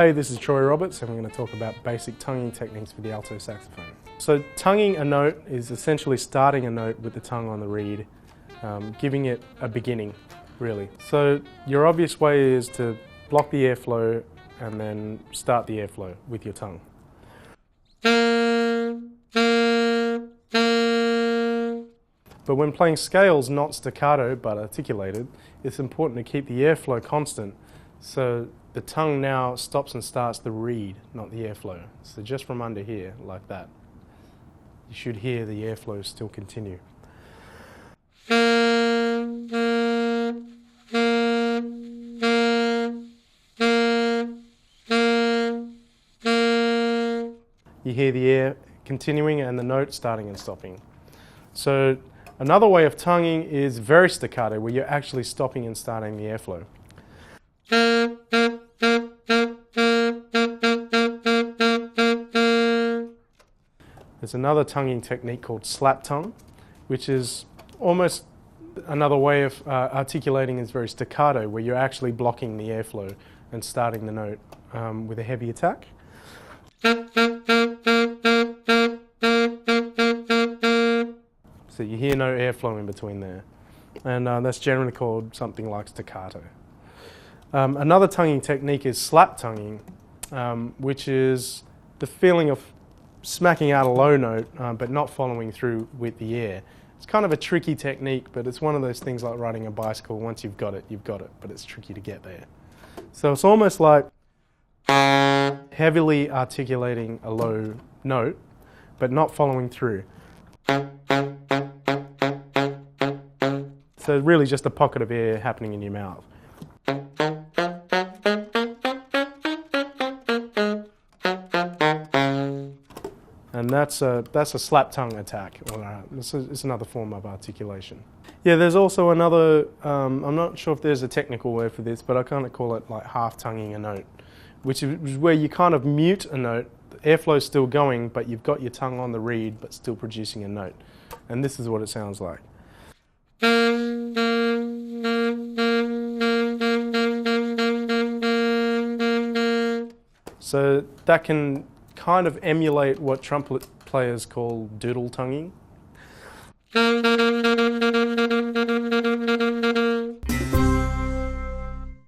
Hey, this is Troy Roberts and we're going to talk about basic tonguing techniques for the alto saxophone. So tonguing a note is essentially starting a note with the tongue on the reed, giving it a beginning, really. So your obvious way is to block the airflow and then start the airflow with your tongue. But when playing scales not staccato but articulated, it's important to keep the airflow constant, so the tongue now stops and starts the reed, not the airflow. So just from under here, like that, you should hear the airflow still continue. You hear the air continuing and the note starting and stopping. So another way of tonguing is very staccato, where you're actually stopping and starting the airflow. There's another tonguing technique called slap tongue, which is almost another way of articulating is very staccato, where you're actually blocking the airflow and starting the note with a heavy attack. So you hear no airflow in between there. And that's generally called something like staccato. Another tonguing technique is slap tonguing, which is the feeling of smacking out a low note, but not following through with the air. It's kind of a tricky technique, but it's one of those things like riding a bicycle. Once you've got it, but it's tricky to get there. So it's almost like heavily articulating a low note, but not following through. So really just a pocket of air happening in your mouth. And that's a slap tongue attack. It's another form of articulation. Yeah, there's also another, I'm not sure if there's a technical word for this, but I kind of call it like half tonguing a note, which is where you kind of mute a note, the airflow's still going, but you've got your tongue on the reed, but still producing a note. And this is what it sounds like. So that can kind of emulate what trumpet players call doodle tonguing.